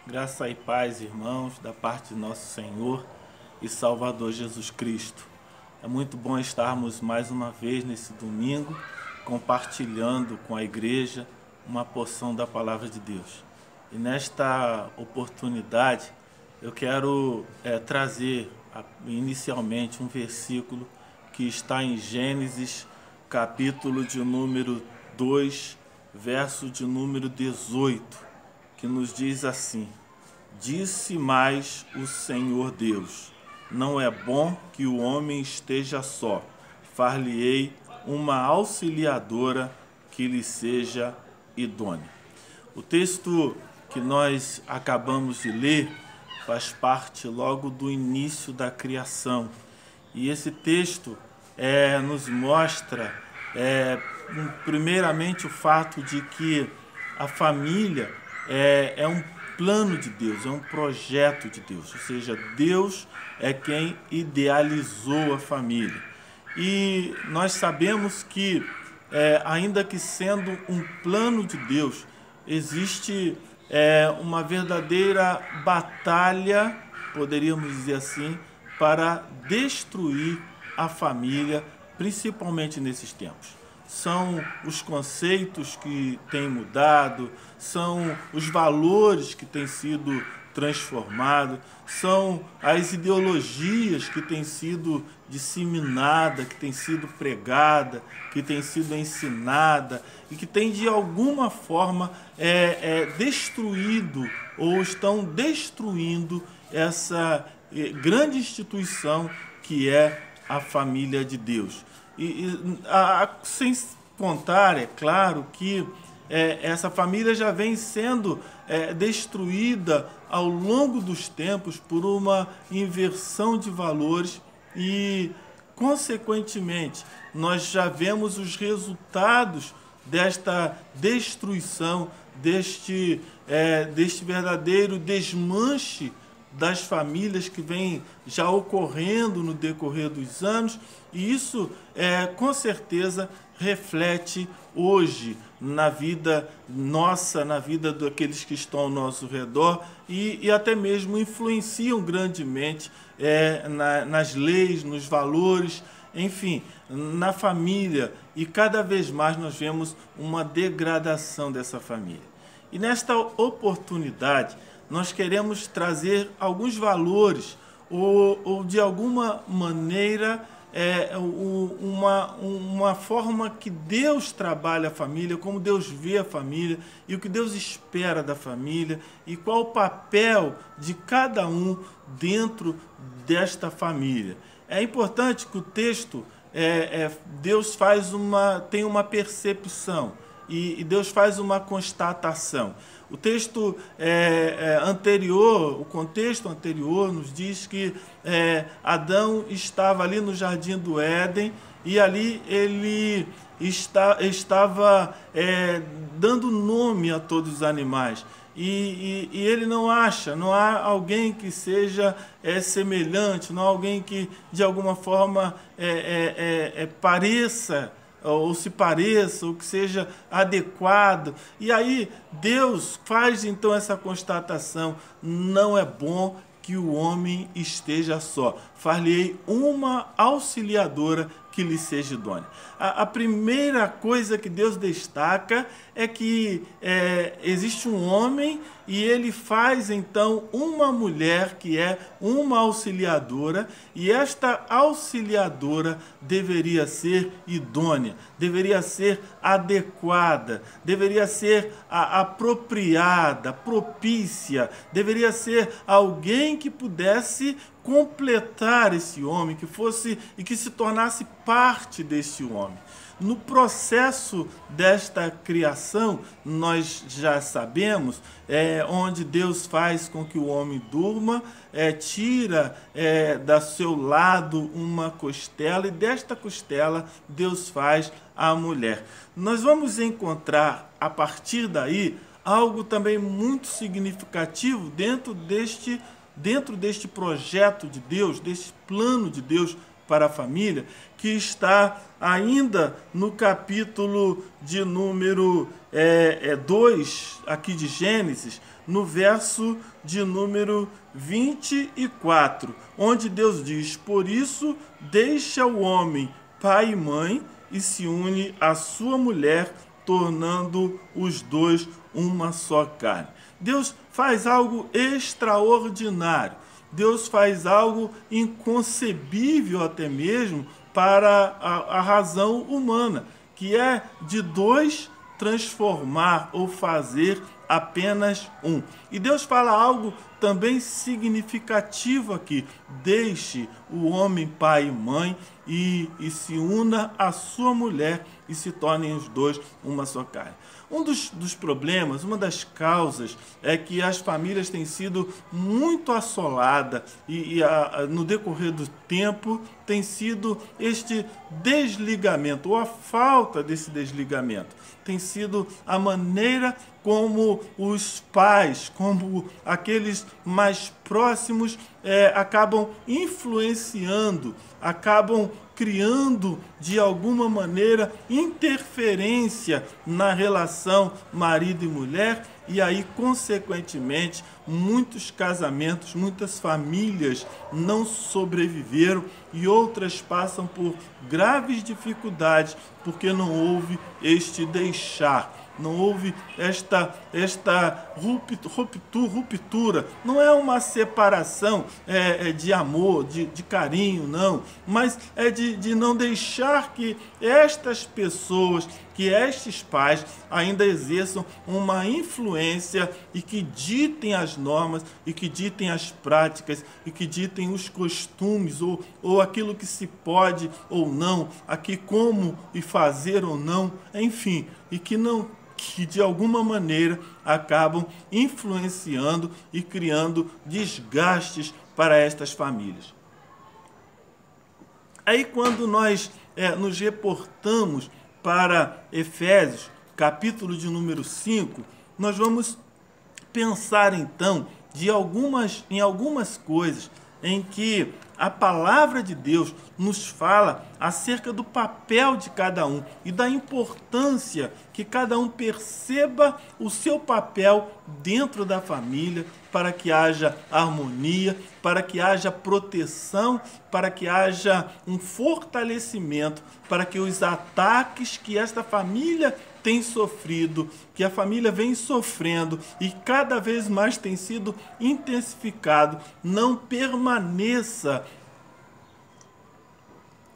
Graça e paz, irmãos, da parte de nosso Senhor e Salvador Jesus Cristo. É muito bom estarmos mais uma vez nesse domingo compartilhando com a igreja uma porção da palavra de Deus. E nesta oportunidade eu quero trazer inicialmente um versículo que está em Gênesis, capítulo de número 2, verso de número 18, que nos diz assim: Disse mais o Senhor Deus: não é bom que o homem esteja só, far-lhe-ei uma auxiliadora que lhe seja idônea. O texto que nós acabamos de ler faz parte logo do início da criação. E esse texto nos mostra, primeiramente, o fato de que a família é um plano de Deus, é um projeto de Deus. Ou seja, Deus é quem idealizou a família. E nós sabemos que, ainda que sendo um plano de Deus, existe uma verdadeira batalha, poderíamos dizer assim, para destruir a família, principalmente nesses tempos. São os conceitos que têm mudado, são os valores que têm sido transformados, são as ideologias que têm sido disseminadas, que têm sido pregadas, que têm sido ensinadas e que têm de alguma forma destruído ou estão destruindo essa grande instituição que é a família de Deus. Sem contar, é claro, que essa família já vem sendo destruída ao longo dos tempos por uma inversão de valores e, consequentemente, nós já vemos os resultados desta destruição, deste verdadeiro desmanche das famílias que vem já ocorrendo no decorrer dos anos, e isso com certeza reflete hoje na vida nossa, na vida daqueles que estão ao nosso redor e até mesmo influenciam grandemente nas leis, nos valores, enfim, na família, e cada vez mais nós vemos uma degradação dessa família. E nesta oportunidade nós queremos trazer alguns valores ou de alguma maneira uma forma que Deus trabalha a família, como Deus vê a família e o que Deus espera da família e qual o papel de cada um dentro desta família. É importante que o texto, Deus tem uma percepção e Deus faz uma constatação. O texto anterior, o contexto anterior nos diz que Adão estava ali no jardim do Éden e ali ele estava dando nome a todos os animais. E ele não há alguém que seja semelhante, não há alguém que de alguma forma pareça, ou se pareça, ou que seja adequado. E aí Deus faz então essa constatação: não é bom que o homem esteja só, far-lhe-ei uma auxiliadora que lhe seja idônea. A primeira coisa que Deus destaca é que existe um homem e ele faz então uma mulher que é uma auxiliadora, e esta auxiliadora deveria ser idônea, deveria ser adequada, deveria ser apropriada, propícia, deveria ser alguém que pudesse completar esse homem, que se tornasse parte desse homem. No processo desta criação, nós já sabemos, onde Deus faz com que o homem durma, tira do seu lado uma costela, e desta costela Deus faz a mulher. Nós vamos encontrar, a partir daí, algo também muito significativo dentro deste projeto de Deus, deste plano de Deus para a família, que está ainda no capítulo de número 2 aqui de Gênesis, no verso de número 24, onde Deus diz: por isso deixa o homem pai e mãe e se une à sua mulher, tornando os dois uma só carne. Deus faz algo extraordinário. Deus faz algo inconcebível até mesmo para a razão humana, que é de dois transformar ou fazer apenas um. E Deus fala algo também significativo aqui: deixe o homem pai e mãe e se una à sua mulher e se tornem os dois uma só carne. Um dos problemas, uma das causas é que as famílias têm sido muito assoladas no decorrer do tempo tem sido este desligamento, ou a falta desse desligamento. Tem sido a maneira como os pais, como aqueles mais próximos acabam influenciando, acabam criando de alguma maneira interferência na relação marido e mulher, e aí, consequentemente, muitos casamentos, muitas famílias não sobreviveram e outras passam por graves dificuldades porque não houve este deixar. Não houve esta ruptura. Não é uma separação de amor, de carinho, não. Mas é de não deixar que estas pessoas, que estes pais ainda exerçam uma influência e que ditem as normas, e que ditem as práticas, e que ditem os costumes, ou aquilo que se pode ou não, aqui como e fazer ou não, enfim, e que de alguma maneira acabam influenciando e criando desgastes para estas famílias. Aí, quando nós nos reportamos para Efésios, capítulo de número 5, nós vamos pensar então em algumas coisas em que a palavra de Deus nos fala acerca do papel de cada um e da importância que cada um perceba o seu papel dentro da família, para que haja harmonia, para que haja proteção, para que haja um fortalecimento, para que os ataques que esta família tem sofrido, que a família vem sofrendo e cada vez mais tem sido intensificado, não permaneça,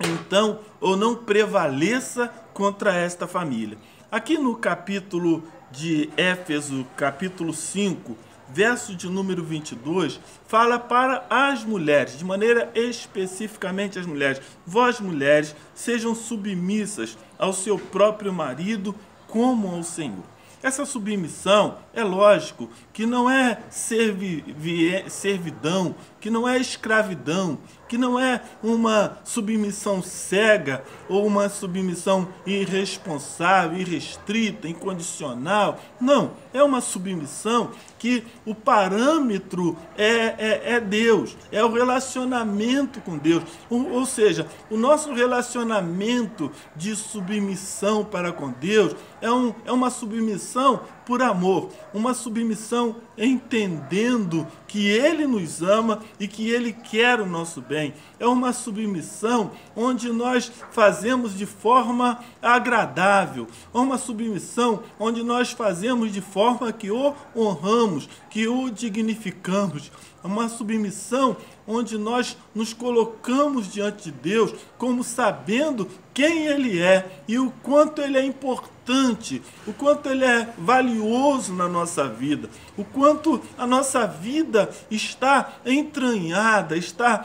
então, ou não prevaleça contra esta família. Aqui no capítulo de Éfeso, capítulo 5, verso de número 22, fala para as mulheres, de maneira especificamente as mulheres: vós, mulheres, sejam submissas ao seu próprio marido como ao Senhor. Essa submissão, é lógico, que não é servidão, que não é escravidão, que não é uma submissão cega ou uma submissão irresponsável, irrestrita, incondicional. Não, é uma submissão que o parâmetro é Deus, é o relacionamento com Deus. Ou seja, o nosso relacionamento de submissão para com Deus é uma submissão por amor, uma submissão entendendo que Ele nos ama e que Ele quer o nosso bem. É uma submissão onde nós fazemos de forma agradável, é uma submissão onde nós fazemos de forma que o honramos, que o dignificamos. É uma submissão onde nós nos colocamos diante de Deus como sabendo quem Ele é e o quanto Ele é importante, o quanto Ele é valioso na nossa vida, o quanto a nossa vida está entranhada, está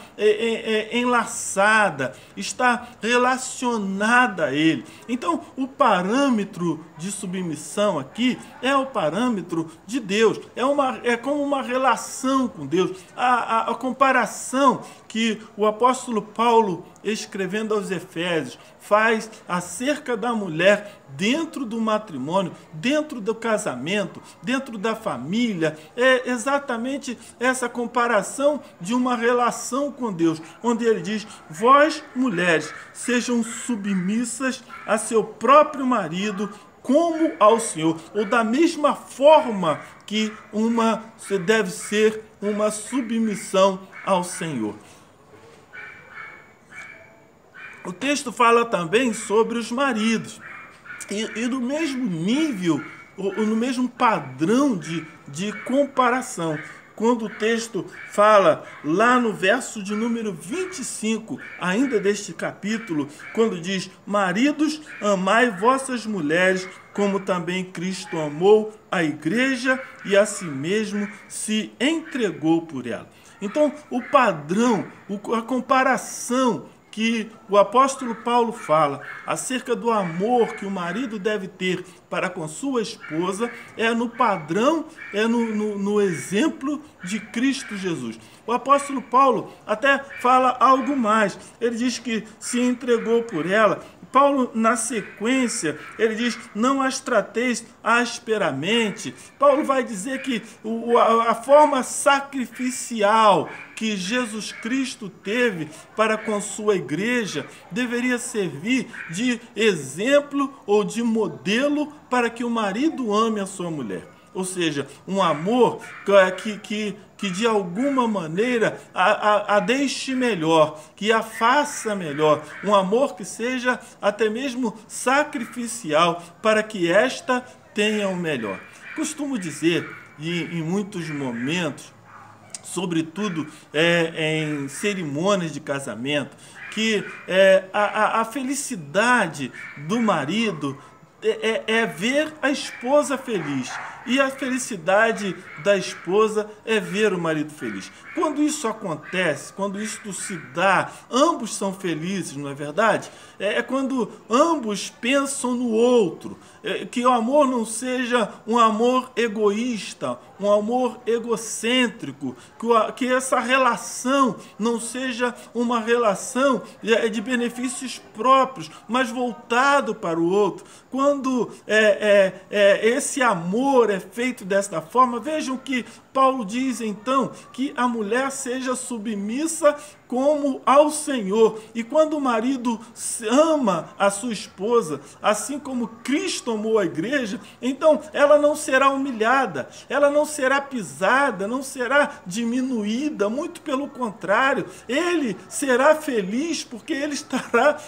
enlaçada, está relacionada a Ele. Então, o parâmetro de submissão aqui é o parâmetro de Deus, é como uma relação com Deus. A comparação que o apóstolo Paulo, escrevendo aos Efésios, faz acerca da mulher dentro do matrimônio, dentro do casamento, dentro da família, é exatamente essa comparação de uma relação com Deus, onde ele diz: vós, mulheres, sejam submissas a seu próprio marido como ao Senhor, ou da mesma forma que deve ser uma submissão ao Senhor. O texto fala também sobre os maridos. E no mesmo nível, ou no mesmo padrão de comparação. Quando o texto fala lá no verso de número 25, ainda deste capítulo, quando diz: maridos, amai vossas mulheres, como também Cristo amou a igreja e a si mesmo se entregou por ela. Então, o padrão, a comparação que o apóstolo Paulo fala acerca do amor que o marido deve ter para com sua esposa é no padrão, é no exemplo de Cristo Jesus. O apóstolo Paulo até fala algo mais. Ele diz que se entregou por ela. Paulo, na sequência, ele diz: não as trateis asperamente. Paulo vai dizer que a forma sacrificial que Jesus Cristo teve para com sua igreja deveria servir de exemplo ou de modelo para que o marido ame a sua mulher. Ou seja, um amor que de alguma maneira a deixe melhor, que a faça melhor. Um amor que seja até mesmo sacrificial para que esta tenha o melhor. Costumo dizer, em muitos momentos, sobretudo em cerimônias de casamento, que a felicidade do marido é ver a esposa feliz. E a felicidade da esposa é ver o marido feliz. Quando isso acontece, quando isso se dá, ambos são felizes, não é verdade? É quando ambos pensam no outro. Que o amor não seja um amor egoísta, um amor egocêntrico. Que essa relação não seja uma relação de benefícios próprios, mas voltado para o outro. Quando esse amor é feito desta forma, vejam que Paulo diz então que a mulher seja submissa como ao Senhor. E quando o marido ama a sua esposa, assim como Cristo amou a igreja, então ela não será humilhada, ela não será pisada, não será diminuída, muito pelo contrário, ele será feliz porque ele estará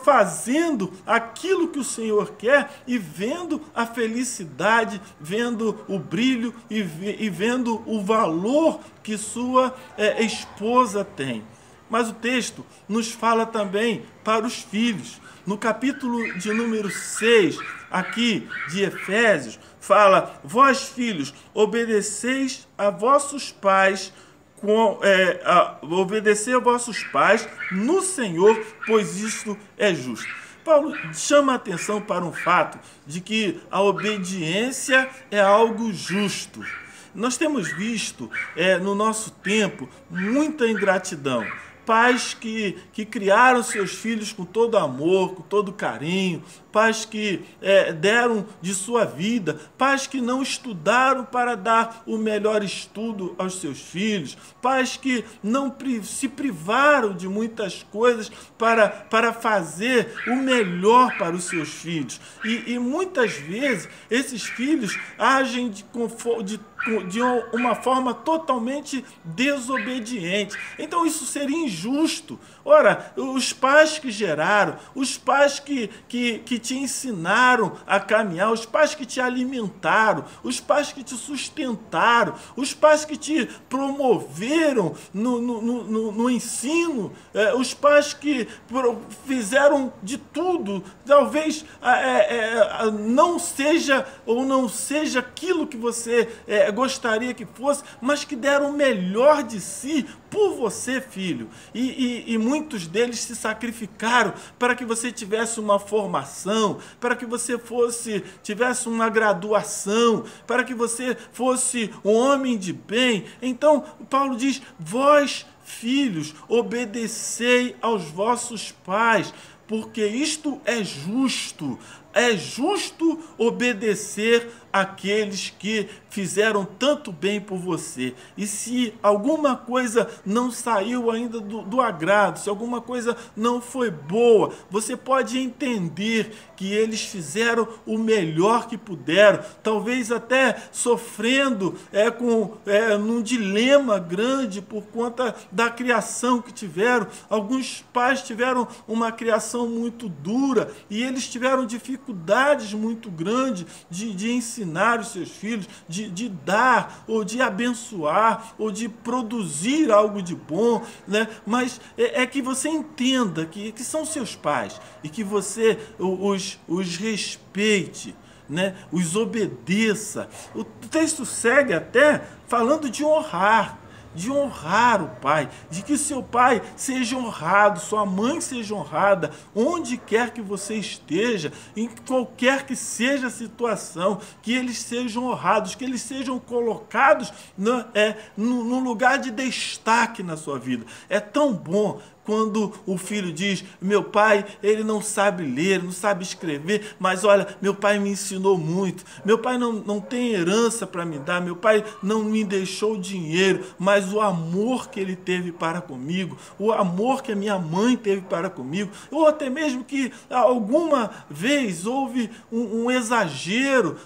fazendo aquilo que o Senhor quer e vendo a felicidade, vendo o brilho e vendo o valor que sua esposa tem. Mas o texto nos fala também para os filhos. No capítulo de número 6, aqui de Efésios, fala: vós, filhos, obedeceis a vossos pais, obedecer a vossos pais no Senhor, pois isto é justo. Paulo chama a atenção para um fato de que a obediência é algo justo. Nós temos visto no nosso tempo muita ingratidão. Pais que criaram seus filhos com todo amor, com todo carinho, pais que deram de sua vida, pais que não estudaram para dar o melhor estudo aos seus filhos, pais que não se privaram de muitas coisas para fazer o melhor para os seus filhos. E muitas vezes esses filhos agem de uma forma totalmente desobediente. Então isso seria injusto. Ora, os pais que geraram, os pais que te ensinaram a caminhar, os pais que te alimentaram, os pais que te sustentaram, os pais que te promoveram no ensino, os pais que fizeram de tudo, talvez não seja aquilo que você gostaria que fosse, mas que deram o melhor de si por você, filho. E muitos deles se sacrificaram para que você tivesse uma formação, para que você tivesse uma graduação, para que você fosse um homem de bem. Então, Paulo diz: vós, filhos, obedecei aos vossos pais, porque isto é justo. É justo obedecer àqueles que fizeram tanto bem por você. E se alguma coisa não saiu ainda do agrado, se alguma coisa não foi boa, você pode entender que eles fizeram o melhor que puderam, talvez até sofrendo num dilema grande por conta da criação que tiveram. Alguns pais tiveram uma criação muito dura e eles tiveram dificuldades muito grandes de ensinar os seus filhos, de dar, ou de abençoar, ou de produzir algo de bom, né? Mas é que você entenda que são seus pais e que você os respeite, né? Os obedeça. O texto segue até falando de honrar o pai, de que seu pai seja honrado, sua mãe seja honrada, onde quer que você esteja, em qualquer que seja a situação, que eles sejam honrados, que eles sejam colocados no lugar de destaque na sua vida. É tão bom quando o filho diz: meu pai, ele não sabe ler, não sabe escrever, mas olha, meu pai me ensinou muito, meu pai não tem herança para me dar, meu pai não me deixou dinheiro, mas o amor que ele teve para comigo, o amor que a minha mãe teve para comigo, ou até mesmo que alguma vez houve um exagero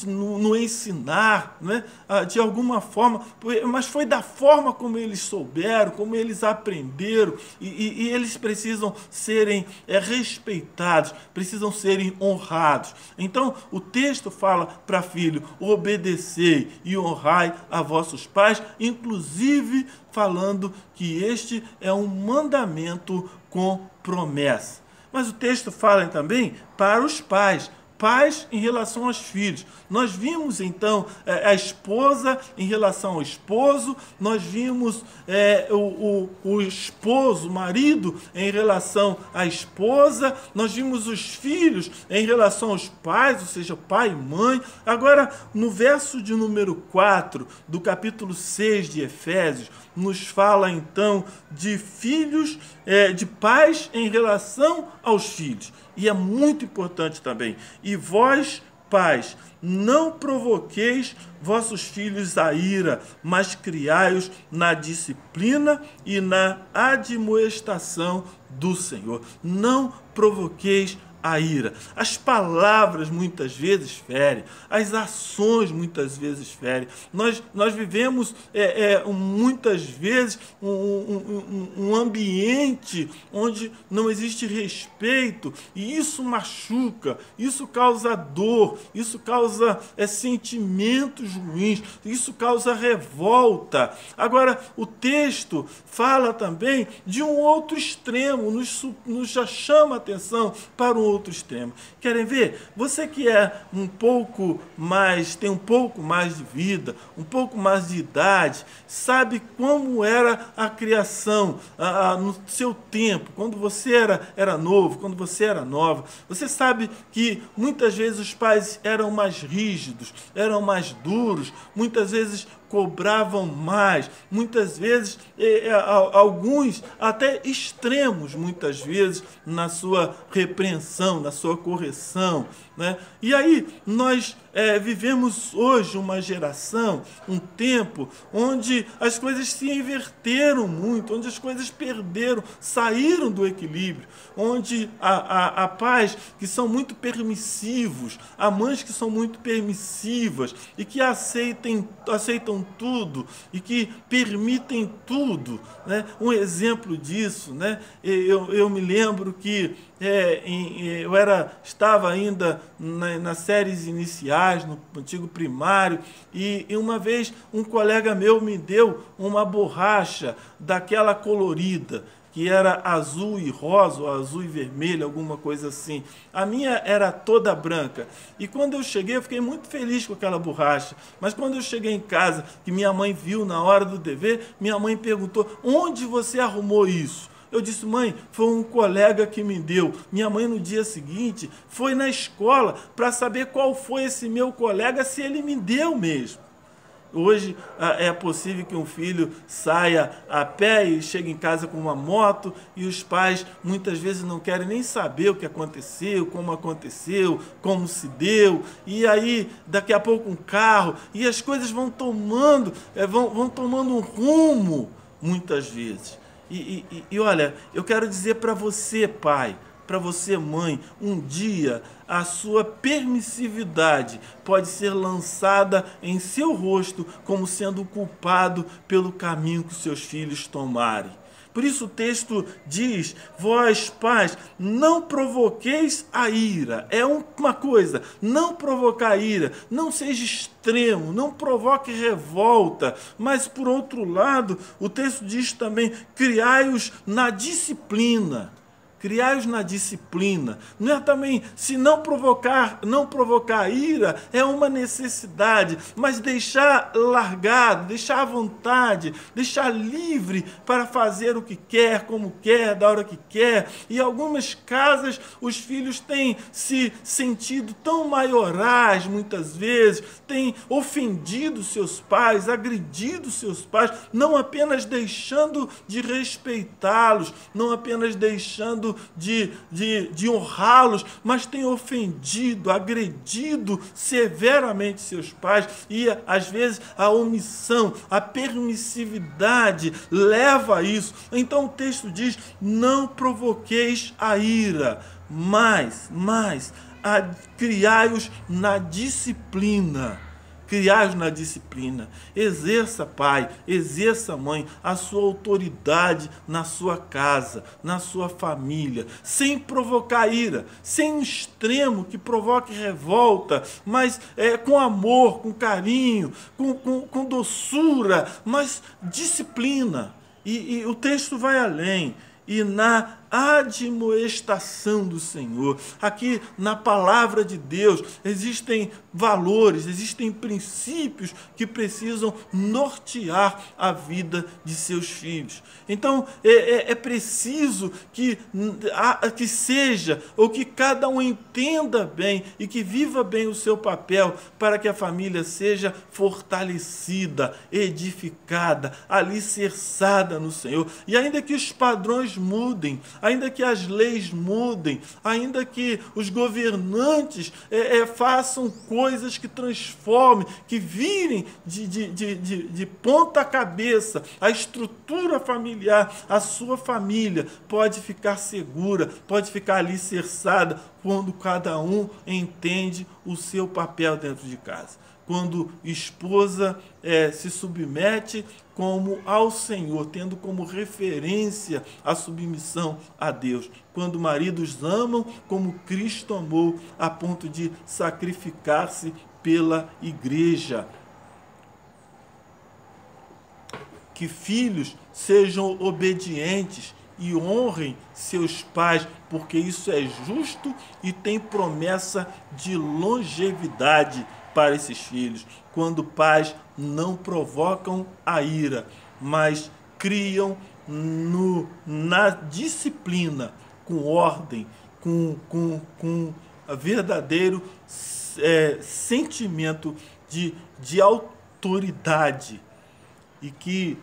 no ensinar, né? De alguma forma, mas foi da forma como eles souberam, como eles aprenderam, e eles precisam serem respeitados, precisam serem honrados. Então o texto fala para filho: obedecei e honrai a vossos pais, inclusive falando que este é um mandamento com promessa. Mas o texto fala também para os pais em relação aos filhos. Nós vimos então a esposa em relação ao esposo, nós vimos o esposo, o marido, em relação à esposa, nós vimos os filhos em relação aos pais, ou seja, pai e mãe. Agora, no verso de número 4 do capítulo 6 de Efésios, nos fala então de filhos, de pais em relação aos filhos. E é muito importante também: e vós, pais, não provoqueis vossos filhos a ira, mas criai-os na disciplina e na admoestação do Senhor. Não provoqueis a ira. As palavras muitas vezes ferem, as ações muitas vezes ferem. Nós vivemos muitas vezes um ambiente onde não existe respeito, e isso machuca, isso causa dor, isso causa sentimentos ruins, isso causa revolta. Agora, o texto fala também de um outro extremo, nos chama a atenção para um outro extremo. Querem ver? Você que tem um pouco mais de vida, um pouco mais de idade, sabe como era a criação no seu tempo, quando você era novo, quando você era nova. Você sabe que muitas vezes os pais eram mais rígidos, eram mais duros, muitas vezes cobravam mais, muitas vezes alguns até extremos, muitas vezes na sua repreensão, na sua correção, né? E aí nós vivemos hoje uma geração, um tempo onde as coisas se inverteram muito, onde as coisas saíram do equilíbrio, onde há pais que são muito permissivos, há mães que são muito permissivas e que aceitam tudo e que permitem tudo, né? Um exemplo disso, né? Eu me lembro que eu estava ainda nas séries iniciais, no antigo primário, e uma vez um colega meu me deu uma borracha daquela colorida, que era azul e rosa, ou azul e vermelho, alguma coisa assim. A minha era toda branca. E quando eu cheguei, eu fiquei muito feliz com aquela borracha. Mas quando eu cheguei em casa, que minha mãe viu na hora do dever, minha mãe perguntou: onde você arrumou isso? Eu disse: mãe, foi um colega que me deu. Minha mãe, no dia seguinte, foi na escola para saber qual foi esse meu colega, se ele me deu mesmo. Hoje é possível que um filho saia a pé e chegue em casa com uma moto e os pais muitas vezes não querem nem saber o que aconteceu, como se deu, e aí daqui a pouco um carro, e as coisas vão tomando um rumo muitas vezes. E olha, eu quero dizer para você, pai, para você, mãe, um dia a sua permissividade pode ser lançada em seu rosto como sendo culpado pelo caminho que seus filhos tomarem. Por isso o texto diz: vós, pais, não provoqueis a ira. É uma coisa, não provocar a ira, não seja extremo, não provoque revolta. Mas, por outro lado, o texto diz também: criai-os na disciplina. Criai-os na disciplina. Não é também, se não provocar ira, é uma necessidade, mas deixar largado, deixar à vontade, deixar livre para fazer o que quer, como quer, da hora que quer. E em algumas casas, os filhos têm se sentido tão maiorais, muitas vezes, têm ofendido seus pais, agredido seus pais, não apenas deixando de respeitá-los, não apenas deixando de honrá-los, mas tem ofendido, agredido severamente seus pais, e às vezes a omissão, a permissividade leva a isso. Então o texto diz: não provoqueis a ira, mas criai-os na disciplina. Criai-os na disciplina. Exerça, pai, exerça, mãe, a sua autoridade na sua casa, na sua família, sem provocar ira, sem um extremo que provoque revolta, mas com amor, com carinho, com doçura, mas disciplina. E o texto vai além. E na admoestação do Senhor. Aqui na palavra de Deus existem valores, existem princípios que precisam nortear a vida de seus filhos. Então é preciso que seja, ou que cada um entenda bem e que viva bem o seu papel para que a família seja fortalecida, edificada, alicerçada no Senhor. E ainda que os padrões mudem, ainda que as leis mudem, ainda que os governantes façam coisas que transformem, que virem de ponta cabeça a estrutura familiar, a sua família pode ficar segura, pode ficar alicerçada quando cada um entende o seu papel dentro de casa. Quando esposa se submete como ao Senhor, tendo como referência a submissão a Deus. Quando maridos amam como Cristo amou, a ponto de sacrificar-se pela igreja. Que filhos sejam obedientes e honrem seus pais, porque isso é justo e tem promessa de longevidade para esses filhos, quando pais não provocam a ira, mas criam na disciplina, com ordem, com verdadeiro sentimento de autoridade, e que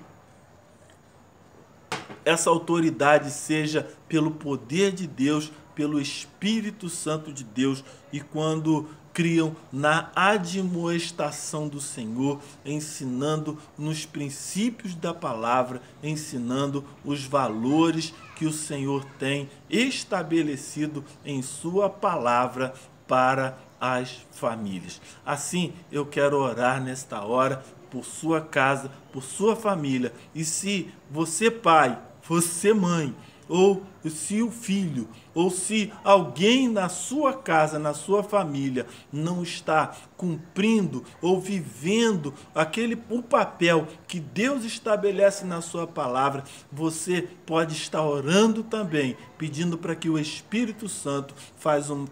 essa autoridade seja pelo poder de Deus, pelo Espírito Santo de Deus, e quando criam na admoestação do Senhor, ensinando nos princípios da palavra, ensinando os valores que o Senhor tem estabelecido em sua palavra para as famílias. Assim, eu quero orar nesta hora por sua casa, por sua família. E se você, pai, você, mãe, ou se o filho, ou se alguém na sua casa, na sua família, não está cumprindo ou vivendo o papel que Deus estabelece na sua palavra, você pode estar orando também, pedindo para que o Espírito Santo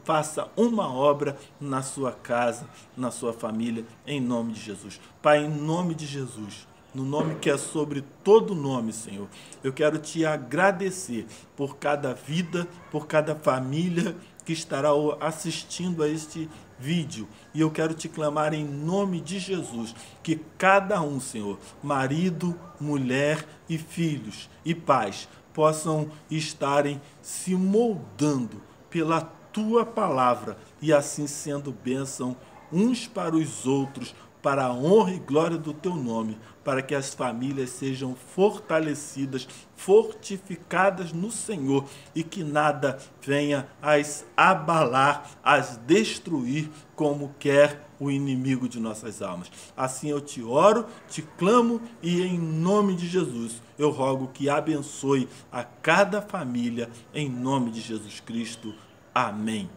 faça uma obra na sua casa, na sua família, em nome de Jesus. Pai, em nome de Jesus, no nome que é sobre todo nome, Senhor, eu quero te agradecer por cada vida, por cada família que estará assistindo a este vídeo. E eu quero te clamar em nome de Jesus, que cada um, Senhor, marido, mulher e filhos e pais, possam estarem se moldando pela tua palavra e assim sendo bênção uns para os outros, para a honra e glória do teu nome, para que as famílias sejam fortalecidas, fortificadas no Senhor e que nada venha as abalar, as destruir como quer o inimigo de nossas almas. Assim eu te oro, te clamo e em nome de Jesus eu rogo que abençoe a cada família em nome de Jesus Cristo. Amém.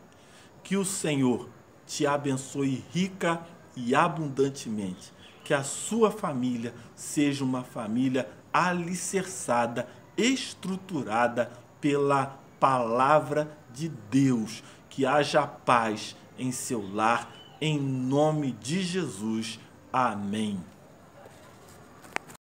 Que o Senhor te abençoe rica e abundantemente. Que a sua família seja uma família alicerçada, estruturada pela palavra de Deus. Que haja paz em seu lar, em nome de Jesus. Amém.